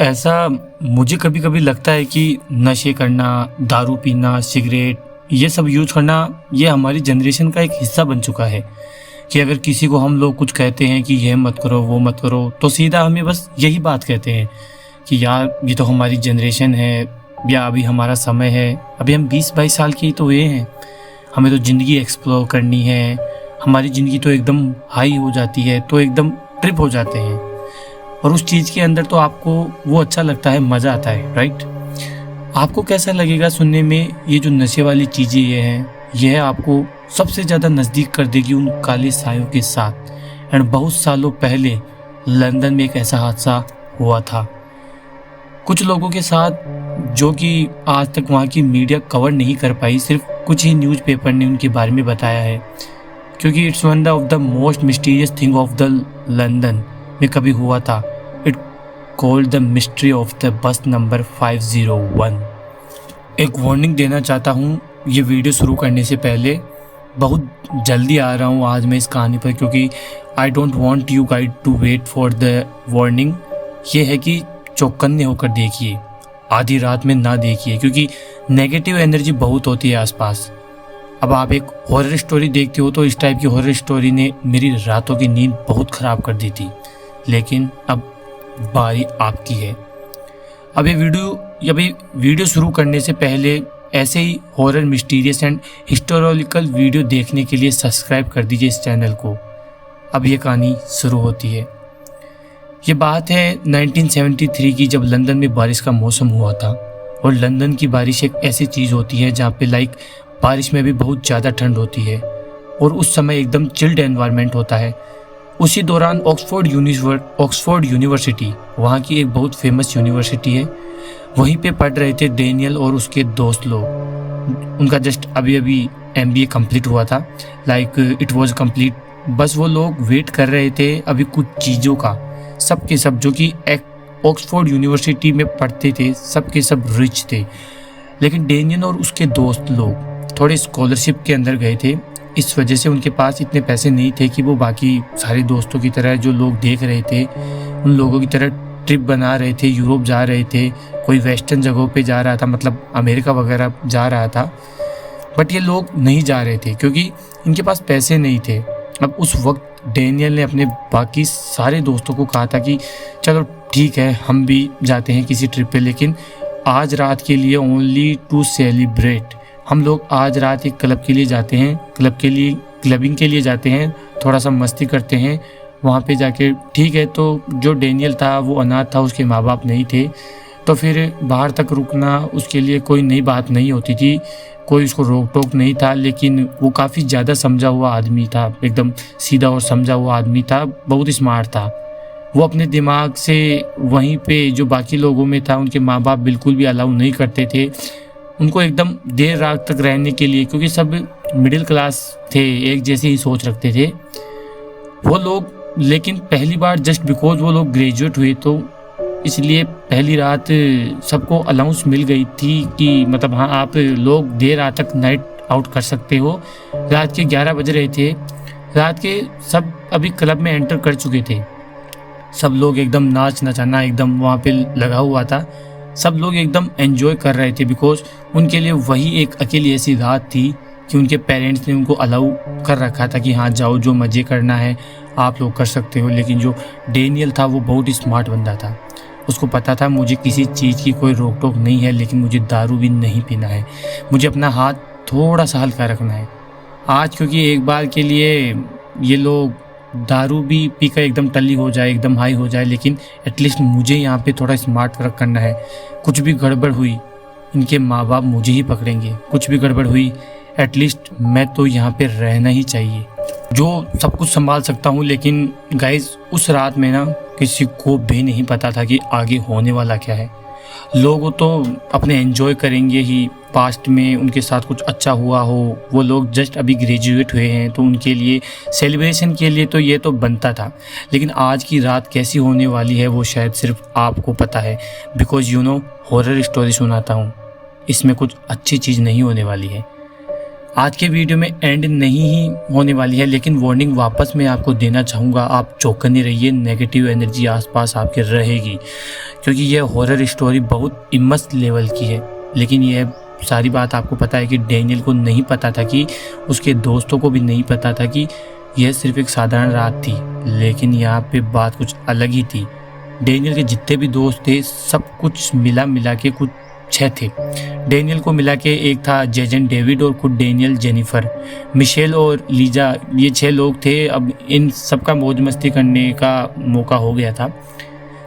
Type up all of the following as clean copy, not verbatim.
ऐसा मुझे कभी कभी लगता है कि नशे करना, दारू पीना, सिगरेट ये सब यूज करना ये हमारी जनरेशन का एक हिस्सा बन चुका है। कि अगर किसी को हम लोग कुछ कहते हैं कि ये मत करो वो मत करो तो सीधा हमें बस यही बात कहते हैं कि यार ये तो हमारी जनरेशन है या अभी हमारा समय है, अभी हम 20-22 साल के ही तो हुए हैं, हमें तो ज़िंदगी एक्सप्लोर करनी है, हमारी ज़िंदगी तो एकदम हाई हो जाती है, तो एकदम ट्रिप हो जाते हैं और उस चीज़ के अंदर तो आपको वो अच्छा लगता है, मज़ा आता है, राइट। आपको कैसा लगेगा सुनने में ये जो नशे वाली चीज़ें ये हैं, यह आपको सबसे ज़्यादा नज़दीक कर देगी उन काले सायों के साथ। एंड बहुत सालों पहले लंदन में एक ऐसा हादसा हुआ था कुछ लोगों के साथ जो कि आज तक वहाँ की मीडिया कवर नहीं कर पाई, सिर्फ कुछ ही न्यूज़पेपर ने उनके बारे में बताया है, क्योंकि it's one of the most mysterious thing of the London में कभी हुआ था। It called the mystery of the bus number 501। एक वार्निंग देना चाहता हूँ ये वीडियो शुरू करने से पहले, बहुत जल्दी आ रहा हूँ आज मैं इस कहानी पर, क्योंकि I don't want you guide to wait for the warning. ये है कि चौकन्ने होकर देखिए, आधी रात में ना देखिए, क्योंकि नेगेटिव एनर्जी बहुत होती है आसपास। अब आप एक हॉरर स्टोरी देखते हो तो इस टाइप की हॉरर स्टोरी ने मेरी रातों की नींद बहुत ख़राब कर दी थी, लेकिन अब बारी आपकी है। अभी वीडियो शुरू करने से पहले ऐसे ही horror, mysterious and historical video देखने के लिए सब्सक्राइब कर दीजिए इस चैनल को। अब ये कहानी शुरू होती है। ये बात है 1973 की, जब लंदन में बारिश का मौसम हुआ था। और लंदन की बारिश एक ऐसी चीज़ होती है जहाँ पे बारिश में भी बहुत ज़्यादा ठंड होती है और उस समय एकदम चिल्ड एनवायरनमेंट होता है। उसी दौरान ऑक्सफोर्ड यूनिवर्सिटी, वहाँ की एक बहुत फेमस यूनिवर्सिटी है, वहीं पे पढ़ रहे थे डेनियल और उसके दोस्त लोग। उनका जस्ट अभी MBA कंप्लीट हुआ था, इट वाज कंप्लीट। बस वो लोग वेट कर रहे थे अभी कुछ चीज़ों का। सब के सब जो कि ऑक्सफोर्ड यूनिवर्सिटी में पढ़ते थे, सब के सब रिच थे, लेकिन डेनियल और उसके दोस्त लोग थोड़े स्कॉलरशिप के अंदर गए थे। इस वजह से उनके पास इतने पैसे नहीं थे कि वो बाकी सारे दोस्तों की तरह, जो लोग देख रहे थे उन लोगों की तरह ट्रिप बना रहे थे, यूरोप जा रहे थे, कोई वेस्टर्न जगहों पे जा रहा था, मतलब अमेरिका वगैरह जा रहा था। बट ये लोग नहीं जा रहे थे क्योंकि इनके पास पैसे नहीं थे। अब उस वक्त डेनियल ने अपने बाकी सारे दोस्तों को कहा था कि चलो ठीक है, हम भी जाते हैं किसी ट्रिप पे, लेकिन आज रात के लिए ओनली टू सेलिब्रेट। हम लोग आज रात एक क्लब के लिए जाते हैं, क्लबिंग के लिए जाते हैं, थोड़ा सा मस्ती करते हैं वहाँ पे जाके। ठीक है, तो जो डेनियल था वो अनाथ था, उसके माँ बाप नहीं थे, तो फिर बाहर तक रुकना उसके लिए कोई नई बात नहीं होती थी, कोई उसको रोक टोक नहीं था। लेकिन वो काफ़ी ज़्यादा समझा हुआ आदमी था, एकदम सीधा और समझा हुआ आदमी था, बहुत स्मार्ट था। वो अपने दिमाग से वहीं पे जो बाकी लोगों में था, उनके माँ बाप बिल्कुल भी अलाउ नहीं करते थे उनको एकदम देर रात तक रहने के लिए, क्योंकि सब मिडिल क्लास थे, एक जैसे ही सोच रखते थे वो लोग। लेकिन पहली बार जस्ट बिकॉज वो लोग ग्रेजुएट हुए तो इसलिए पहली रात सबको अलाउंस मिल गई थी कि मतलब हाँ, आप लोग देर रात तक नाइट आउट कर सकते हो। रात के 11 बज रहे थे, रात के सब अभी क्लब में एंटर कर चुके थे, सब लोग एकदम नाच नचाना एकदम वहाँ पे लगा हुआ था, सब लोग एकदम एंजॉय कर रहे थे, बिकॉज उनके लिए वही एक अकेली ऐसी रात थी कि उनके पेरेंट्स ने उनको अलाउ कर रखा था कि हाँ जाओ, जो मज़े करना है आप लोग कर सकते हो। लेकिन जो डेनियल था वो बहुत ही स्मार्ट बंदा था, उसको पता था मुझे किसी चीज़ की कोई रोक टोक नहीं है, लेकिन मुझे दारू भी नहीं पीना है, मुझे अपना हाथ थोड़ा सा हल्का रखना है आज, क्योंकि एक बार के लिए ये लोग दारू भी पीकर एकदम टल्ली हो जाए, एकदम हाई हो जाए, लेकिन एटलीस्ट मुझे यहाँ पे थोड़ा स्मार्ट वर्क करना है। कुछ भी गड़बड़ हुई इनके माँ बाप मुझे ही पकड़ेंगे, कुछ भी गड़बड़ हुई एटलीस्ट मैं तो यहाँ पे रहना ही चाहिए, जो सब कुछ संभाल सकता हूँ। लेकिन गाइज उस रात में ना किसी को भी नहीं पता था कि आगे होने वाला क्या है। लोग तो अपने एंजॉय करेंगे ही, पास्ट में उनके साथ कुछ अच्छा हुआ हो, वो लोग जस्ट अभी ग्रेजुएट हुए हैं तो उनके लिए सेलिब्रेशन के लिए तो ये तो बनता था। लेकिन आज की रात कैसी होने वाली है वो शायद सिर्फ आपको पता है, बिकॉज हॉरर स्टोरी सुनाता हूँ, इसमें कुछ अच्छी चीज़ नहीं होने वाली है। आज के वीडियो में एंड नहीं ही होने वाली है, लेकिन वार्निंग वापस मैं आपको देना चाहूँगा, आप चौकन्ने रहिए, नेगेटिव एनर्जी आसपास आपके रहेगी, क्योंकि ये हॉरर स्टोरी बहुत इमस लेवल की है। लेकिन ये सारी बात आपको पता है कि डेनियल को नहीं पता था, कि उसके दोस्तों को भी नहीं पता था कि यह सिर्फ एक साधारण रात थी। लेकिन यहाँ पे बात कुछ अलग ही थी। डेनियल के जितने भी दोस्त थे सब कुछ मिला के कुछ 6 थे। डेनियल को मिला के एक था जेजन डेविड और खुद डेनियल, जेनिफर, मिशेल और लीजा, ये 6 लोग थे। अब इन सब का मौज मस्ती करने का मौका हो गया था।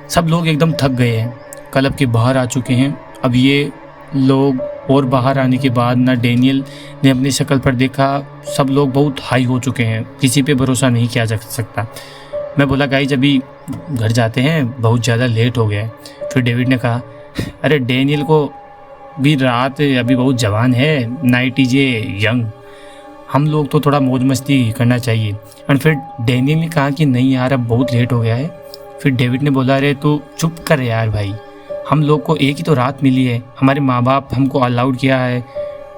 सब लोग एकदम थक गए हैं, क्लब के बाहर आ चुके हैं। अब ये लोग और बाहर आने के बाद ना डेनियल ने अपनी शक्ल पर देखा, सब लोग बहुत हाई हो चुके हैं, किसी पे भरोसा नहीं किया जा सकता। मैं बोला गाइज अभी घर जाते हैं, बहुत ज़्यादा लेट हो गया है। फिर डेविड ने कहा अरे डेनियल को भी रात अभी बहुत जवान है, नाइट इज ए यंग, हम लोग तो थोड़ा मौज मस्ती करना चाहिए। और फिर डेनियल ने कहा कि नहीं यार अब बहुत लेट हो गया है। फिर डेविड ने बोला अरे तो चुप कर यार भाई, हम लोग को एक ही तो रात मिली है, हमारे माँ बाप हमको अलाउड किया है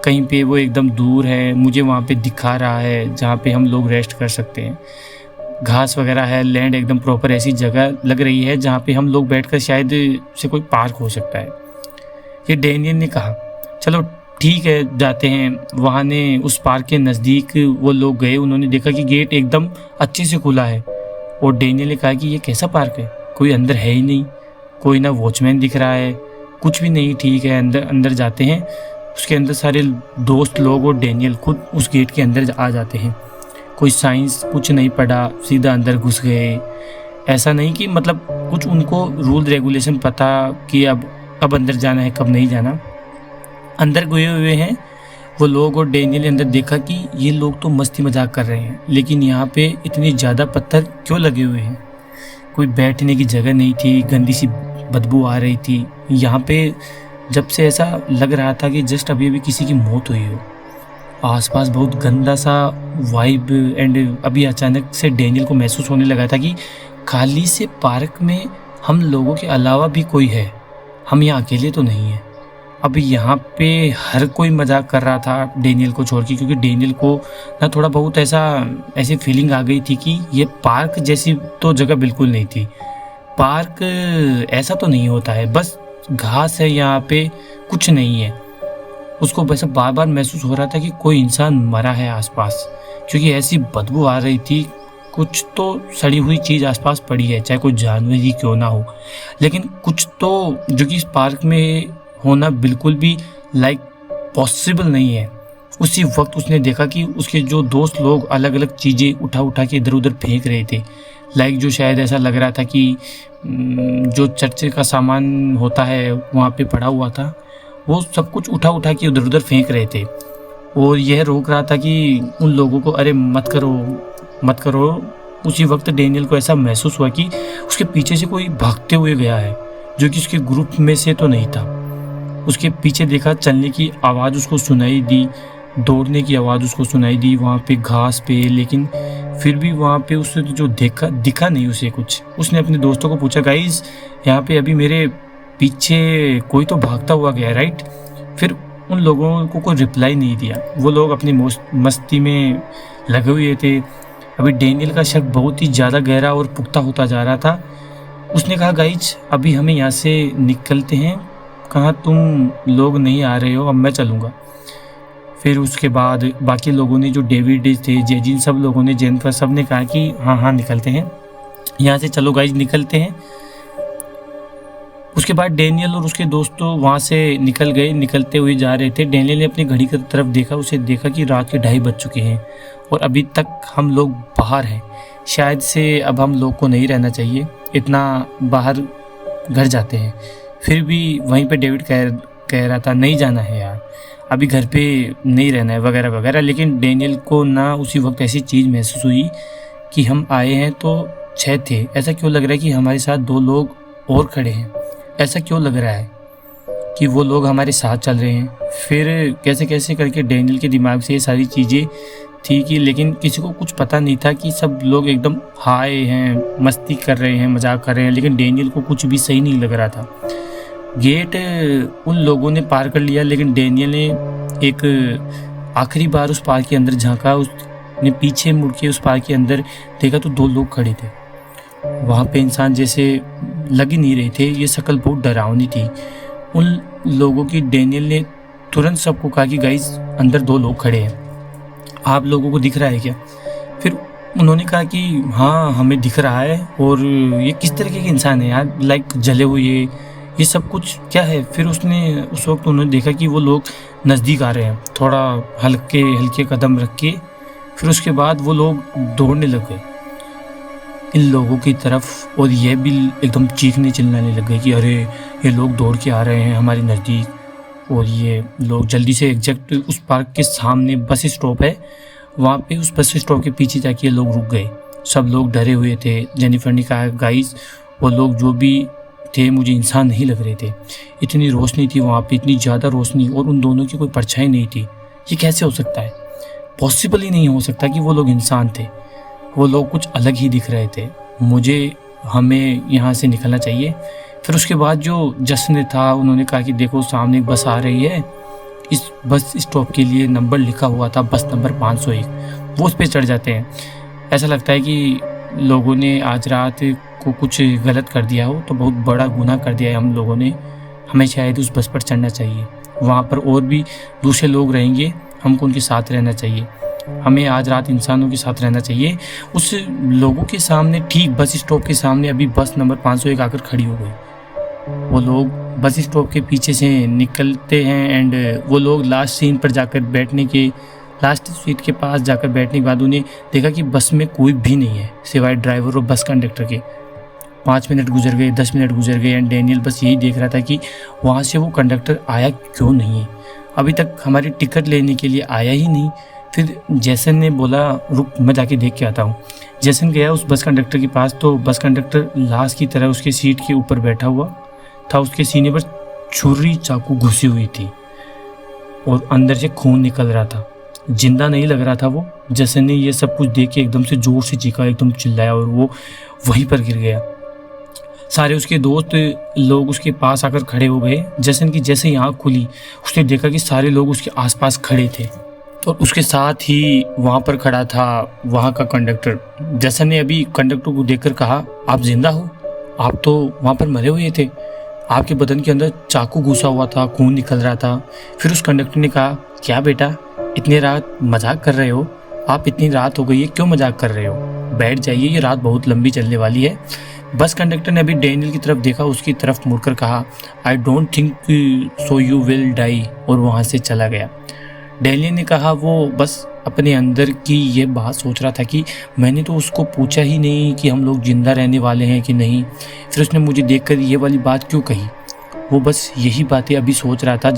कहीं पे, वो एकदम दूर है, मुझे वहाँ पे दिखा रहा है जहाँ पे हम लोग रेस्ट कर सकते हैं, घास वगैरह है, लैंड एकदम प्रॉपर ऐसी जगह लग रही है जहाँ पे हम लोग बैठकर शायद से कोई पार्क हो सकता है। ये डेनियल ने कहा चलो ठीक है जाते हैं। वहाँ ने उस पार्क के नज़दीक वो लोग गए, उन्होंने देखा कि गेट एकदम अच्छे से खुला है। और डेनियल ने कहा कि ये कैसा पार्क है, कोई अंदर है ही नहीं, कोई ना वॉचमैन दिख रहा है, कुछ भी नहीं, ठीक है अंदर जाते हैं। उसके अंदर सारे दोस्त लोग और डेनियल खुद उस गेट के अंदर आ जाते हैं। कोई साइंस कुछ नहीं पढ़ा, सीधा अंदर घुस गए। ऐसा नहीं कि मतलब कुछ उनको रूल रेगुलेशन पता कि अब अंदर जाना है कब नहीं जाना। अंदर गए हुए हैं वो लोग और डेनियल ने अंदर देखा कि ये लोग तो मस्ती मजाक कर रहे हैं, लेकिन यहाँ पे इतनी ज़्यादा पत्थर क्यों लगे हुए हैं, कोई बैठने की जगह नहीं थी, गंदी सी बदबू आ रही थी यहाँ पे, जब से ऐसा लग रहा था कि जस्ट अभी अभी किसी की मौत हुई हो। आसपास बहुत गंदा सा वाइब। एंड अभी अचानक से डेनियल को महसूस होने लगा था कि खाली से पार्क में हम लोगों के अलावा भी कोई है, हम यहाँ अकेले तो नहीं हैं। अभी यहाँ पे हर कोई मजाक कर रहा था डेनियल को छोड़ के, क्योंकि डेनियल को ना थोड़ा बहुत ऐसी फीलिंग आ गई थी कि ये पार्क जैसी तो जगह बिल्कुल नहीं थी। पार्क ऐसा तो नहीं होता है, बस घास है यहाँ पे, कुछ नहीं है। उसको वैसे बार बार महसूस हो रहा था कि कोई इंसान मरा है आसपास, क्योंकि ऐसी बदबू आ रही थी, कुछ तो सड़ी हुई चीज़ आसपास पड़ी है, चाहे कोई जानवर ही क्यों ना हो, लेकिन कुछ तो जो कि इस पार्क में होना बिल्कुल भी पॉसिबल नहीं है। उसी वक्त उसने देखा कि उसके जो दोस्त लोग अलग अलग चीज़ें उठा के इधर उधर फेंक रहे थे, जो शायद ऐसा लग रहा था कि जो चर्च का सामान होता है वहाँ पे पड़ा हुआ था, वो सब कुछ उठा के उधर उधर फेंक रहे थे। और यह रोक रहा था कि उन लोगों को अरे मत करो। उसी वक्त डेनियल को ऐसा महसूस हुआ कि उसके पीछे से कोई भागते हुए गया है, जो कि उसके ग्रुप में से तो नहीं था। उसके पीछे देखा, चलने की आवाज़ उसको सुनाई दी, दौड़ने की आवाज़ उसको सुनाई दी वहाँ पे घास पे, लेकिन फिर भी वहाँ पे उसने जो दिखा नहीं उसे कुछ। उसने अपने दोस्तों को पूछा गाइस यहाँ पे अभी मेरे पीछे कोई तो भागता हुआ गया, राइट? फिर उन लोगों को कोई रिप्लाई नहीं दिया, वो लोग अपनी मस्ती में लगे हुए थे। अभी डेनियल का शक बहुत ही ज़्यादा गहरा और पुख्ता होता जा रहा था। उसने कहा गाइज अभी हमें यहाँ से निकलते हैं, कहाँ तुम लोग नहीं आ रहे हो, अब मैं चलूँगा। फिर उसके बाद बाकी लोगों ने, जो डेविड थे, जेजिन, सब लोगों ने, जेनिफर, सब ने कहा कि हाँ निकलते हैं यहाँ से, चलो गाइज निकलते हैं। उसके बाद डेनियल और उसके दोस्तों वहाँ से निकल गए। निकलते हुए जा रहे थे, डेनियल ने अपनी घड़ी की तरफ देखा, उसे देखा कि रात के 2:30 बज चुके हैं और अभी तक हम लोग बाहर हैं, शायद से अब हम लोग को नहीं रहना चाहिए, इतना बाहर घर जाते हैं। फिर भी वहीं पे डेविड कह रहा था नहीं जाना है यार, अभी घर पे नहीं रहना है वगैरह वगैरह। लेकिन डेनियल को ना उसी वक्त ऐसी चीज़ महसूस हुई कि हम आए हैं तो 6 थे, ऐसा क्यों लग रहा है कि हमारे साथ 2 लोग और खड़े हैं, ऐसा क्यों लग रहा है कि वो लोग हमारे साथ चल रहे हैं। फिर कैसे करके डेनियल के दिमाग से ये सारी चीज़ें थी कि, लेकिन किसी को कुछ पता नहीं था कि सब लोग एकदम हाय हैं, मस्ती कर रहे हैं, मजाक कर रहे हैं, लेकिन डेनियल को कुछ भी सही नहीं लग रहा था। गेट उन लोगों ने पार कर लिया, लेकिन डेनियल ने एक आखिरी बार उस पार्क के अंदर झांका, उसने पीछे मुड़ के उस पार्क के अंदर देखा तो 2 लोग खड़े थे। वहाँ पे इंसान जैसे लग ही नहीं रहे थे, ये शक्ल बहुत डरावनी थी उन लोगों की। डैनियल ने तुरंत सबको कहा कि गाइस अंदर 2 लोग खड़े हैं, आप लोगों को दिख रहा है क्या? फिर उन्होंने कहा कि हाँ हमें दिख रहा है, और ये किस तरीके के इंसान है यार, लाइक जले हुए ये सब कुछ क्या है? फिर उस वक्त उन्होंने देखा कि वो लोग नज़दीक आ रहे हैं, थोड़ा हल्के हल्के कदम रख के। फिर उसके बाद वो लोग दौड़ने लग गए इन लोगों की तरफ, और ये भी एकदम चीखने चिल्लाने लग गए कि अरे ये लोग दौड़ के आ रहे हैं हमारे नज़दीक। और ये लोग जल्दी से एग्जैक्ट उस पार्क के सामने बस स्टॉप है, वहाँ पे उस बस स्टॉप के पीछे जाके ये लोग रुक गए। सब लोग डरे हुए थे। जेनिफर ने कहा गाइस वो लोग जो भी थे मुझे इंसान नहीं लग रहे थे, इतनी रोशनी थी वहाँ पे, इतनी ज़्यादा रोशनी, और उन दोनों की कोई परछाई नहीं थी। ये कैसे हो सकता है? पॉसिबल ही नहीं हो सकता कि वो लोग इंसान थे, वो लोग कुछ अलग ही दिख रहे थे। हमें यहाँ से निकलना चाहिए। फिर उसके बाद जो जश्न था उन्होंने कहा कि देखो सामने एक बस आ रही है, इस बस स्टॉप के लिए नंबर लिखा हुआ था, बस नंबर 501, वो उस पर चढ़ जाते हैं। ऐसा लगता है कि लोगों ने आज रात को कुछ गलत कर दिया हो, तो बहुत बड़ा गुनाह कर दिया है हम लोगों ने, हमें शायद उस बस पर चढ़ना चाहिए। वहाँ पर और भी दूसरे लोग रहेंगे, हमको उनके साथ रहना चाहिए, हमें आज रात इंसानों के साथ रहना चाहिए। उस लोगों के सामने, ठीक बस स्टॉप के सामने अभी बस नंबर 501 आकर खड़ी हो गई। वो लोग बस स्टॉप के पीछे से निकलते हैं एंड वो लोग लास्ट सीट के पास जाकर बैठने के बाद उन्हें देखा कि बस में कोई भी नहीं है सिवाय ड्राइवर और बस कंडक्टर के। 5 मिनट गुजर गए, 10 मिनट गुजर गए एंड डैनियल बस यही देख रहा था कि वहाँ से वो कंडक्टर आया क्यों नहीं है, अभी तक हमारी टिकट लेने के लिए आया ही नहीं। फिर जैसन ने बोला रुक मैं जाके देख के आता हूँ। जैसन गया उस बस कंडक्टर के पास, तो बस कंडक्टर लाश की तरह उसके सीट के ऊपर बैठा हुआ था, उसके सीने पर छुरी चाकू घुसी हुई थी और अंदर से खून निकल रहा था, जिंदा नहीं लग रहा था वो। जैसन ने ये सब कुछ देख के एकदम से जोर से चीखा, एकदम चिल्लाया और वो वहीं पर गिर गया। सारे उसके दोस्त लोग उसके पास आकर खड़े हो गए। जैसन की जैसे ही आँख खुली उसने देखा कि सारे लोग उसके आसपास खड़े थे और उसके साथ ही वहाँ पर खड़ा था वहाँ का कंडक्टर। जैसन ने अभी कंडक्टर को देखकर कहा आप जिंदा हो, आप तो वहाँ पर मरे हुए थे, आपके बदन के अंदर चाकू घुसा हुआ था, खून निकल रहा था। फिर उस कंडक्टर ने कहा क्या बेटा इतनी रात मजाक कर रहे हो, आप इतनी रात हो गई है क्यों मजाक कर रहे हो, बैठ जाइए ये रात बहुत लंबी चलने वाली है। बस कंडक्टर ने अभी डैनियल की तरफ देखा, उसकी तरफ मुड़कर कहा I don't think so you will die, और वहाँ से चला गया। डैनियल ने कहा वो बस अपने अंदर की ये बात सोच रहा था कि मैंने तो उसको पूछा ही नहीं कि हम लोग जिंदा रहने वाले हैं कि नहीं, फिर उसने मुझे देखकर ये वाली बात क्यों कही। वो बस यही बातें अभी सोच रहा था।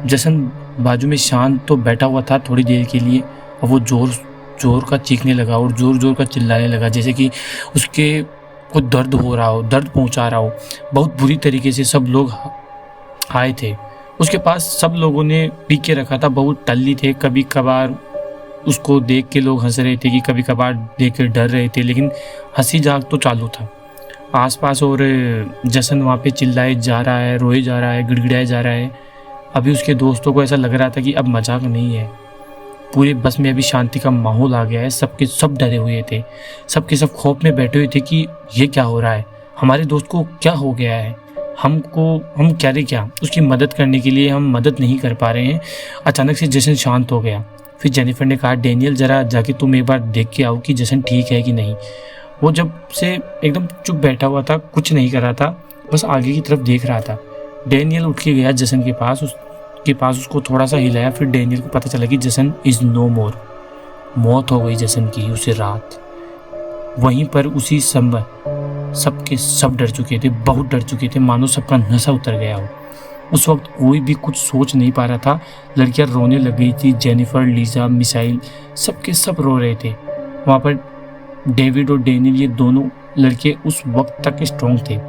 जशन बाजू में शांत तो बैठा हुआ था थोड़ी देर के लिए, और वो जोर का चीखने लगा और जोर का चिल्लाने लगा, जैसे कि उसके को दर्द हो रहा हो, दर्द पहुंचा रहा हो। बहुत बुरी तरीके से सब लोग आए थे उसके पास, सब लोगों ने पी के रखा था, बहुत टल्ली थे। कभी कभार उसको देख के लोग हंस रहे थे कि कभी कभार देख के डर रहे थे, लेकिन हंसी जाग तो चालू था आसपास। और जशन वहाँ पे चिल्लाए जा रहा है, रोए जा रहा है, गिड़गिड़ाए जा रहा है। अभी उसके दोस्तों को ऐसा लग रहा था कि अब मजाक नहीं है, पूरे बस में अभी शांति का माहौल आ गया है। सबके सब डरे हुए थे, सबके सब खौफ में बैठे हुए थे कि ये क्या हो रहा है, हमारे दोस्त को क्या हो गया है, हम क्या उसकी मदद करने के लिए हम मदद नहीं कर पा रहे हैं। अचानक से जशन शांत हो गया। फिर जेनिफर ने कहा डैनियल जरा जाके तुम एक बार देख के आओ कि जशन ठीक है कि नहीं। वो जब से एकदम चुप बैठा हुआ था, कुछ नहीं कर रहा था, बस आगे की तरफ देख रहा था। डैनियल उठ के गया जशन के पास, उसके पास उसको थोड़ा सा हिलाया। फिर डैनियल को पता चला कि जशन इज़ नो मोर, मौत हो गई जशन की उसी रात। वहीं पर उसी समय सबके सब डर चुके थे, बहुत डर चुके थे, मानो सबका नशा उतर गया हो। उस वक्त कोई भी कुछ सोच नहीं पा रहा था। लड़कियां रोने लग गई थी, जेनिफर, लीजा, मिसाइल, सबके सब रो रहे थे। वहाँ पर डेविड और डैनियल ये दोनों लड़के उस वक्त तक स्ट्रॉन्ग थे।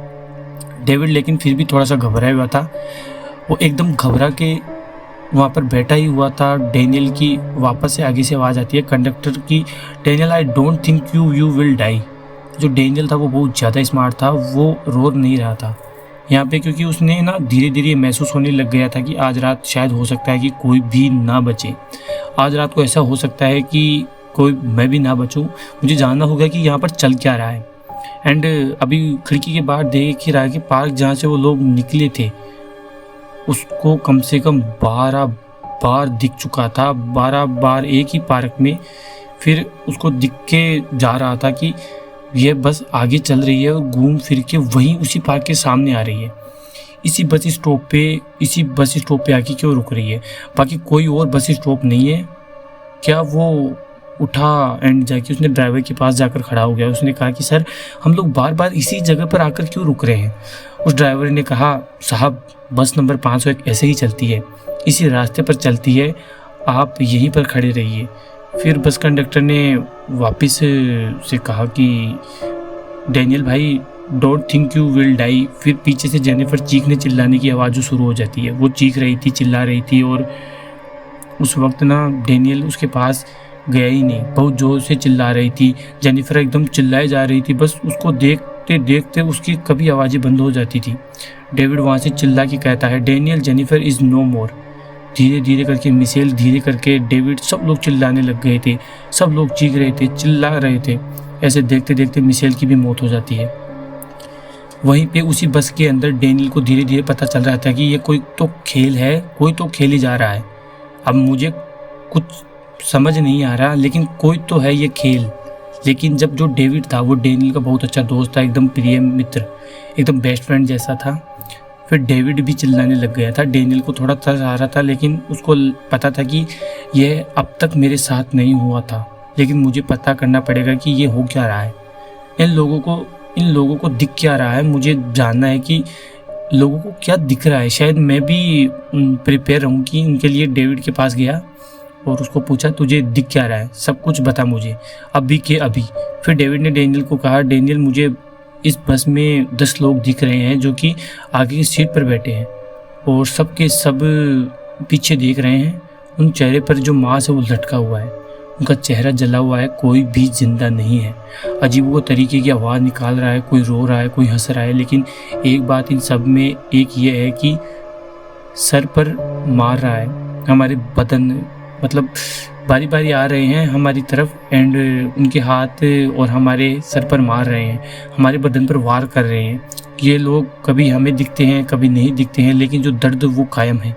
डेविड लेकिन फिर भी थोड़ा सा घबराया हुआ था, वो एकदम घबरा के वहाँ पर बैठा ही हुआ था। डैनियल की वापस से आगे से आवाज़ आती है कंडक्टर की, Daniel I don't think you will die. जो डैनियल था वो बहुत ज़्यादा स्मार्ट था, वो रो नहीं रहा था, यहाँ पे, क्योंकि उसने ना धीरे धीरे महसूस होने लग गया था कि आज रात शायद हो सकता है कि कोई भी ना बचे। आज रात को ऐसा हो सकता है कि कोई मैं भी ना बचूं। मुझे जानना होगा कि यहाँ पर चल क्या रहा है। एंड अभी खिड़की के बाहर देख ही रहा है कि पार्क जहाँ से वो लोग निकले थे उसको कम से कम 12 बार दिख चुका था। 12 बार एक ही पार्क में। फिर उसको दिख के जा रहा था कि यह बस आगे चल रही है और घूम फिर के वहीं उसी पार्क के सामने आ रही है। इसी बस स्टॉप पे आके क्यों रुक रही है? बाकी कोई और बस स्टॉप नहीं है क्या? वो उठा एंड जाके उसने ड्राइवर के पास जाकर खड़ा हो गया। उसने कहा कि सर, हम लोग बार बार इसी जगह पर आकर क्यों रुक रहे हैं? उस ड्राइवर ने कहा, साहब बस नंबर 501 ऐसे ही चलती है, इसी रास्ते पर चलती है, आप यहीं पर खड़े रहिए। फिर बस कंडक्टर ने वापस से कहा कि डैनियल भाई, don't think you will die. फिर पीछे से जेनिफर चीखने चिल्लाने की आवाज़ शुरू हो जाती है। वो चीख रही थी, चिल्ला रही थी और उस वक्त ना डैनियल उसके पास गया ही नहीं। बहुत ज़ोर से चिल्ला रही थी। जेनिफर एकदम चिल्लाए जा रही थी। बस उसको देखते देखते उसकी कभी आवाज़ें बंद हो जाती थी। डेविड वहाँ से चिल्ला के कहता है, डैनियल, जेनिफर इज़ नो मोर। धीरे धीरे करके मिशेल, धीरे करके डेविड, सब लोग चिल्लाने लग गए थे। सब लोग चीख रहे थे, चिल्ला रहे थे। ऐसे देखते देखते मिशेल की भी मौत हो जाती है। वहीं पे उसी बस के अंदर डैनियल को धीरे धीरे पता चल रहा था कि ये कोई तो खेल है, कोई तो खेल ही जा रहा है। अब मुझे कुछ समझ नहीं आ रहा, लेकिन कोई तो है ये खेल। लेकिन जब जो डेविड था वो डैनियल का बहुत अच्छा दोस्त था, एकदम प्रिय मित्र, एकदम बेस्ट फ्रेंड जैसा था। फिर डेविड भी चिल्लाने लग गया था। डैनियल को थोड़ा तरस आ रहा था, लेकिन उसको पता था कि यह अब तक मेरे साथ नहीं हुआ था, लेकिन मुझे पता करना पड़ेगा कि ये हो क्या रहा है। इन लोगों को दिख क्या रहा है। मुझे जानना है कि लोगों को क्या दिख रहा है। शायद मैं भी प्रिपेयर रहूँ कि इनके लिए। डेविड के पास गया और उसको पूछा, तुझे दिख क्या रहा है, सब कुछ बता मुझे, अभी के अभी। फिर डेविड ने डैनियल को कहा, डैनियल, मुझे इस बस में 10 लोग दिख रहे हैं जो कि आगे की सीट पर बैठे हैं और सब के सब पीछे देख रहे हैं। उन चेहरे पर जो मांस है वो लटका हुआ है, उनका चेहरा जला हुआ है, कोई भी जिंदा नहीं है। अजीब वो तरीके की आवाज़ निकाल रहा है, कोई रो रहा है, कोई हंस रहा है। लेकिन एक बात इन सब में एक ये है कि सर पर मार रहा है। हमारे बदन, मतलब बारी बारी आ रहे हैं हमारी तरफ एंड उनके हाथ और हमारे सर पर मार रहे हैं, हमारे बदन पर वार कर रहे हैं। ये लोग कभी हमें दिखते हैं, कभी नहीं दिखते हैं, लेकिन जो दर्द वो कायम है।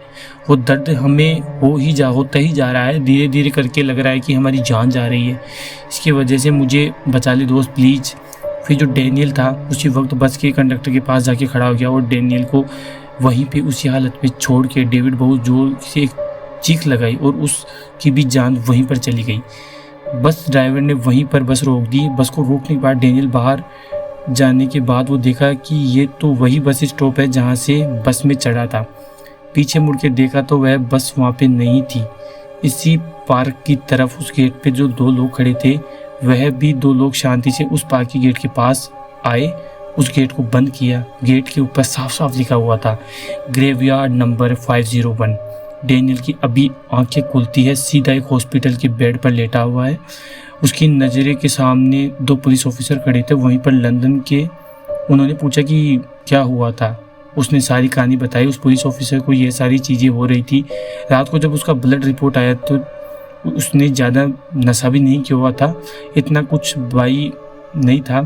वो दर्द हमें होता ही जा रहा है। धीरे धीरे करके लग रहा है कि हमारी जान जा रही है। इसकी वजह से मुझे बचा ले दोस्त, प्लीज़। फिर जो डैनियल था उसी वक्त बस के कंडक्टर के पास जाके खड़ा हो गया और डैनियल को वहीं पे उसी हालत में छोड़ के डेविड बहुत जोर से एक चीख लगाई और उसकी भी जान वहीं पर चली गई। बस ड्राइवर ने वहीं पर बस रोक दी। बस को रोकने के बाद डैनियल बाहर जाने के बाद वो देखा कि ये तो वही बस स्टॉप है जहाँ से बस में चढ़ा था। पीछे मुड़ के देखा तो वह बस वहाँ पे नहीं थी। इसी पार्क की तरफ उस गेट पे जो 2 लोग खड़े थे, वह भी 2 लोग शांति से उस पार्क के गेट के पास आए, उस गेट को बंद किया। गेट के ऊपर साफ साफ लिखा हुआ था, ग्रेवयार्ड नंबर 501। डैनियल की अभी आंखें खुलती है, सीधा एक हॉस्पिटल के बेड पर लेटा हुआ है। उसकी नज़रें के सामने 2 पुलिस ऑफिसर खड़े थे, वहीं पर लंदन के। उन्होंने पूछा कि क्या हुआ था। उसने सारी कहानी बताई। उस पुलिस ऑफिसर को ये सारी चीज़ें हो रही थी। रात को जब उसका ब्लड रिपोर्ट आया तो उसने ज़्यादा नशा भी नहीं किया हुआ था, इतना कुछ भाई नहीं था।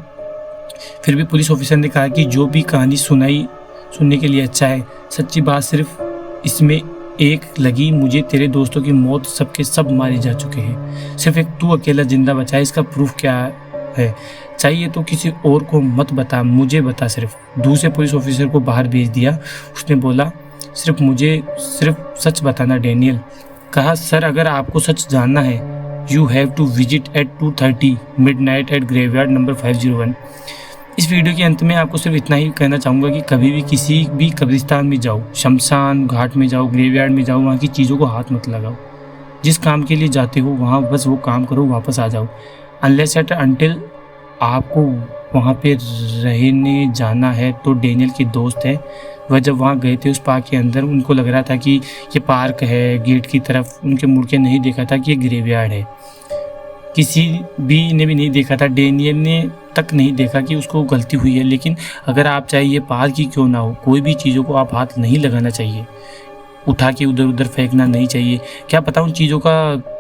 फिर भी पुलिस ऑफिसर ने कहा कि जो भी कहानी सुनने के लिए अच्छा है। सच्ची बात सिर्फ इसमें एक लगी, मुझे तेरे दोस्तों की मौत सबके सब मारे जा चुके हैं, सिर्फ एक तू अकेला जिंदा बचा है। इसका प्रूफ क्या है? चाहिए तो किसी और को मत बता, मुझे बता सिर्फ। दूसरे पुलिस ऑफिसर को बाहर भेज दिया। उसने बोला, सिर्फ सच बताना डैनियल। कहा, सर अगर आपको सच जानना है, you have to visit at 2:30 midnight at graveyard number 501। इस वीडियो के अंत में आपको सिर्फ इतना ही कहना चाहूँगा कि कभी भी किसी भी कब्रिस्तान में जाओ, शमशान घाट में जाओ, ग्रेवयार्ड में जाओ, वहाँ की चीज़ों को हाथ मत लगाओ। जिस काम के लिए जाते हो वहाँ बस वो काम करो, वापस आ जाओ। अनलेस एट अनटिल आपको वहाँ पे रहने जाना है। तो डैनियल के दोस्त है, वह जब वहाँ गए थे उस पार्क के अंदर, उनको लग रहा था कि ये पार्क है। गेट की तरफ उनके मुड़ के नहीं देखा था कि ये ग्रेवयार्ड है। किसी भी ने भी नहीं देखा था, डेनियल ने तक नहीं देखा कि उसको गलती हुई है। लेकिन अगर आप चाहे ये पहाड़ की क्यों ना हो, कोई भी चीज़ों को आप हाथ नहीं लगाना चाहिए, उठा के उधर उधर फेंकना नहीं चाहिए। क्या पता उन चीज़ों का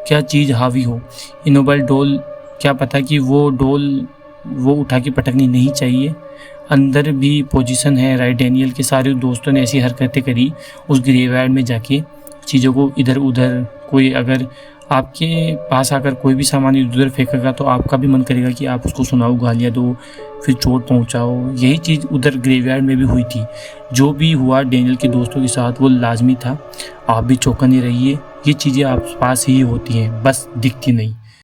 क्या चीज़ हावी हो। इनोबल डॉल, क्या पता कि वो डॉल वो उठा के पटकनी नहीं चाहिए। अंदर भी पोजीशन है, राइट। डेनियल के सारे दोस्तों ने ऐसी हरकतें करी उस ग्रेवयार्ड में जाके, चीज़ों को इधर उधर। कोई अगर आपके पास आकर कोई भी सामान इधर उधर फेंकेगा तो आपका भी मन करेगा कि आप उसको सुनाओ, गालियाँ दो, फिर चोट पहुंचाओ। यही चीज़ उधर ग्रेवयार्ड में भी हुई थी। जो भी हुआ डेनियल के दोस्तों के साथ वो लाजमी था। आप भी चौकन्ने रहिए, ये चीज़ें आप पास ही होती हैं, बस दिखती नहीं।